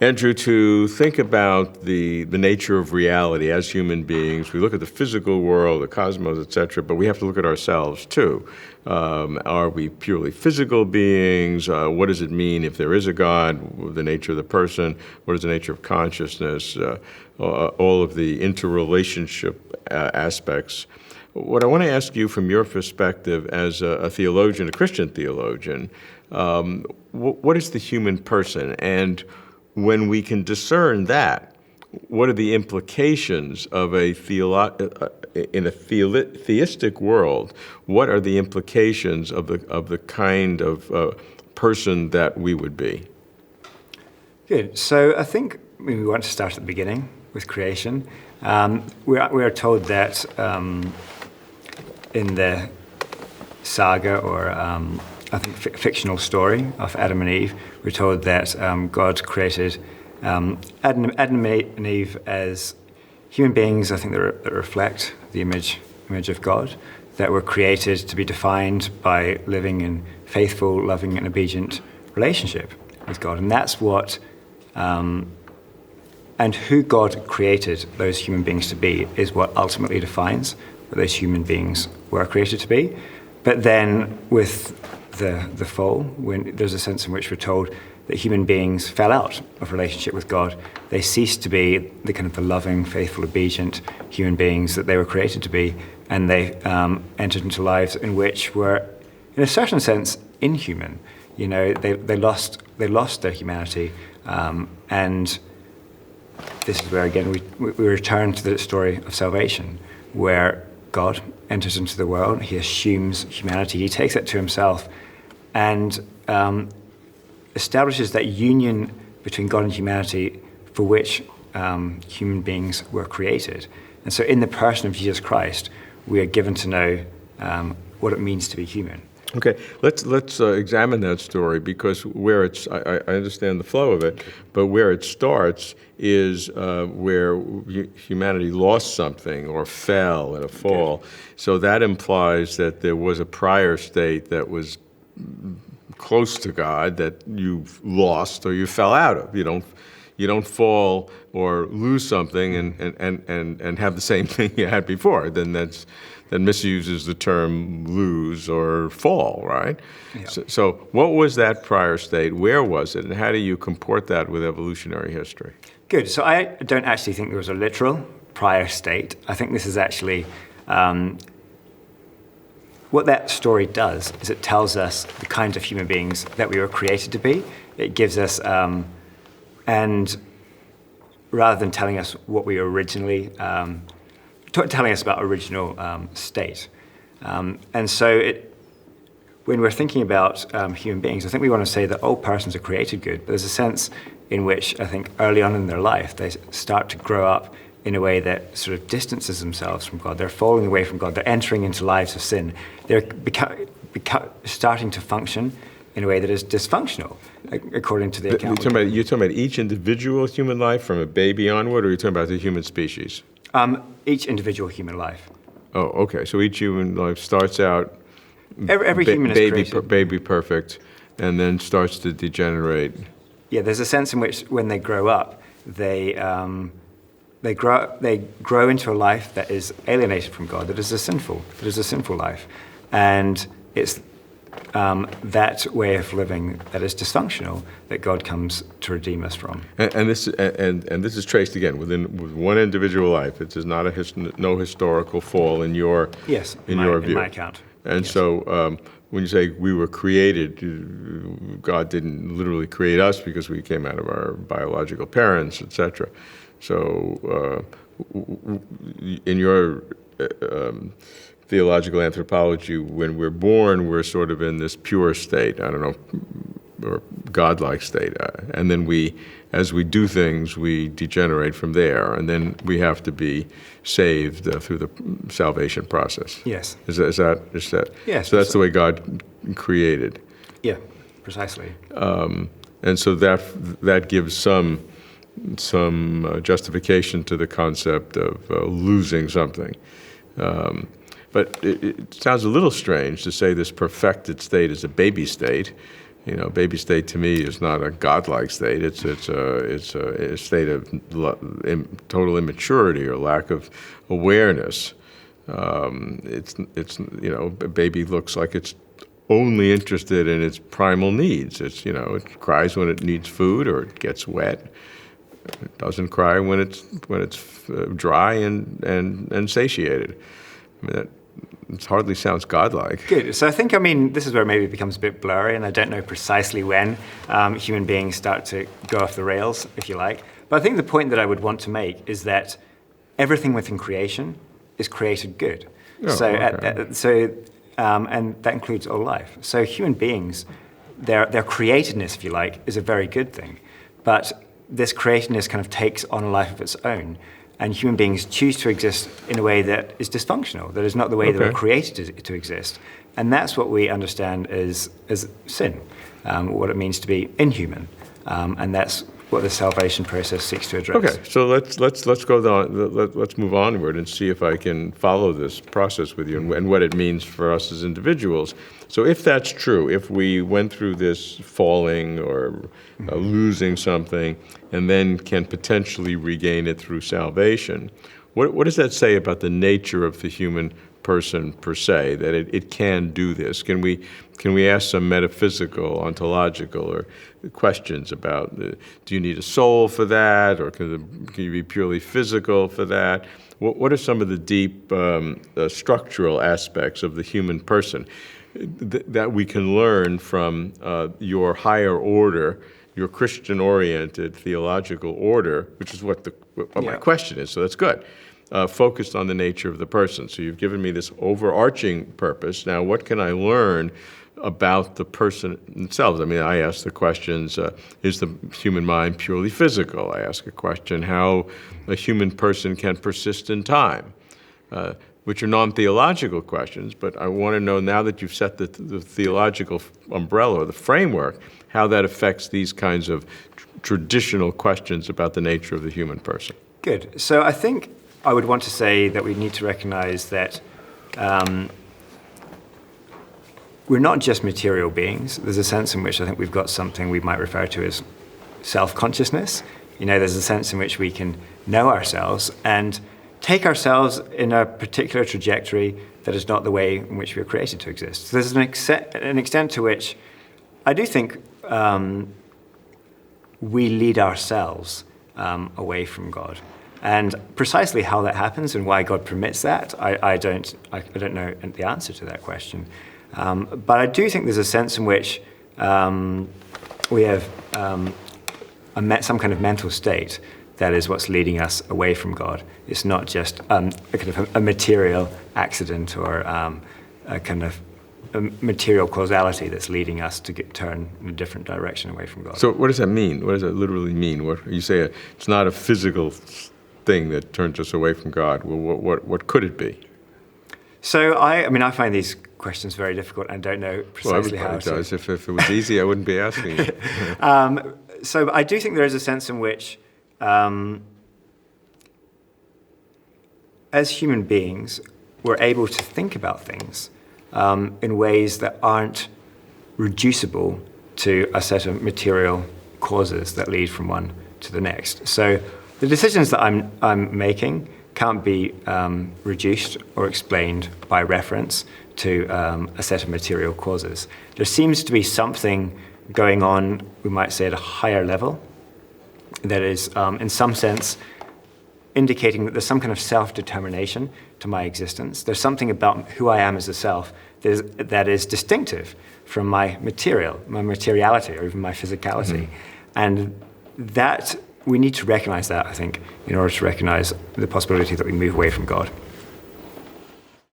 Andrew, to think about the nature of reality as human beings. We look at the physical world, the cosmos, etc., but we have to look at ourselves too. Are we purely physical beings? What does it mean if there is a God? The nature of the person? What is the nature of consciousness? All of the interrelationship aspects. What I want to ask you from your perspective as a theologian, a Christian theologian, what is the human person? And when we can discern that, what are the implications of in a theistic world? What are the implications of the kind of person that we would be? Good. So I think we want to start at the beginning with creation. We are told that in the saga, or I think fictional story of Adam and Eve, we're told that God created Adam and Eve as human beings, I think, that reflect the image of God, that were created to be defined by living in faithful, loving, and obedient relationship with God. And that's what, and who God created those human beings to be is what ultimately defines what those human beings were created to be. But then with the fall, when there's a sense in which we're told that human beings fell out of relationship with God, they ceased to be the kind of the loving, faithful, obedient human beings that they were created to be, and they entered into lives in which were, in a certain sense, inhuman. You know, they lost their humanity, and this is where again we return to the story of salvation, where God enters into the world, he assumes humanity, he takes it to himself, and establishes that union between God and humanity for which human beings were created. And so in the person of Jesus Christ, we are given to know what it means to be human. Okay, let's examine that story, because where it's, I understand the flow of it, but where it starts is where humanity lost something or fell in a fall. Okay. So that implies that there was a prior state that was close to God that you've lost or you fell out of. You don't fall or lose something and have the same thing you had before. Then that misuses the term lose or fall, right? Yeah. So what was that prior state? Where was it? And how do you comport that with evolutionary history? Good. So I don't actually think there was a literal prior state. I think this is actually what that story does is it tells us the kind of human beings that we were created to be. It gives us, and rather than telling us what we originally, telling us about original state. And so when we're thinking about human beings, I think we want to say that all persons are created good, but there's a sense in which I think early on in their life, they start to grow up in a way that sort of distances themselves from God. They're falling away from God. They're entering into lives of sin. They're starting to function in a way that is dysfunctional, according to the account. You're talking about each individual human life from a baby onward, or are you talking about the human species? Each individual human life. Oh, okay. So each human life starts out every human is created. Baby perfect, and then starts to degenerate. Yeah, there's a sense in which when they grow up, they grow into a life that is alienated from God, that is a sinful life, and it's that way of living that is dysfunctional that God comes to redeem us from. And this is traced again with one individual life. It is not no historical fall in your your view. In my account. And yes. So when you say we were created, God didn't literally create us because we came out of our biological parents, etc. So in your theological anthropology, when we're born, we're sort of in this pure state, I don't know, or godlike state. And then as we do things, we degenerate from there. And then we have to be saved through the salvation process. Yes. Is that? Yes. So that's the way God created. Yeah, precisely. And so that gives some justification to the concept of losing something. But it sounds a little strange to say this perfected state is a baby state, Baby state to me is not a godlike state. It's a state of total immaturity or lack of awareness. A baby looks like it's only interested in its primal needs. It cries when it needs food or it gets wet. It doesn't cry when it's dry and satiated. It hardly sounds godlike. Good. So I think, this is where maybe it becomes a bit blurry, and I don't know precisely when human beings start to go off the rails, if you like. But I think the point that I would want to make is that everything within creation is created good. And that includes all life. So human beings, their createdness, if you like, is a very good thing. But this createdness kind of takes on a life of its own. And human beings choose to exist in a way that is dysfunctional, that is not the way they were created to exist. And that's what we understand as sin, what it means to be inhuman. And that's what the salvation process seeks to address. Okay, so let's go on. Let's move onward and see if I can follow this process with you and what it means for us as individuals. So if that's true, if we went through this falling or losing something and then can potentially regain it through salvation, what does that say about the nature of the human person per se, that it can do this? Can we ask some metaphysical, ontological, or questions about do you need a soul for that, or can you be purely physical for that? What are some of the deep structural aspects of the human person that we can learn from your higher order, your Christian-oriented theological order, which is what my question is, so that's good. Focused on the nature of the person. So you've given me this overarching purpose. Now, what can I learn about the person themselves? I ask the questions, is the human mind purely physical? I ask a question, how a human person can persist in time, which are non-theological questions, but I want to know, now that you've set the theological umbrella or the framework, how that affects these kinds of traditional questions about the nature of the human person. Good. So I think I would want to say that we need to recognize that we're not just material beings. There's a sense in which I think we've got something we might refer to as self-consciousness. There's a sense in which we can know ourselves and take ourselves in a particular trajectory that is not the way in which we were created to exist. So there's an extent to which I do think we lead ourselves away from God. And precisely how that happens and why God permits that, I don't know the answer to that question. But I do think there's a sense in which we have some kind of mental state that is what's leading us away from God. It's not just a material accident or a kind of a material causality that's leading us to turn in a different direction away from God. So what does that mean? What does that literally mean? What you say it's not a physical thing that turns us away from God. Well, what could it be? So I find these questions very difficult and don't know precisely how to. Does. If it was easy, I wouldn't be asking you. So I do think there is a sense in which, as human beings, we're able to think about things in ways that aren't reducible to a set of material causes that lead from one to the next. So the decisions that I'm making can't be reduced or explained by reference to a set of material causes. There seems to be something going on, we might say, at a higher level that is, in some sense, indicating that there's some kind of self-determination to my existence. There's something about who I am as a self that is distinctive from my materiality, or even my physicality. And that we need to recognize that, I think, in order to recognize the possibility that we move away from God.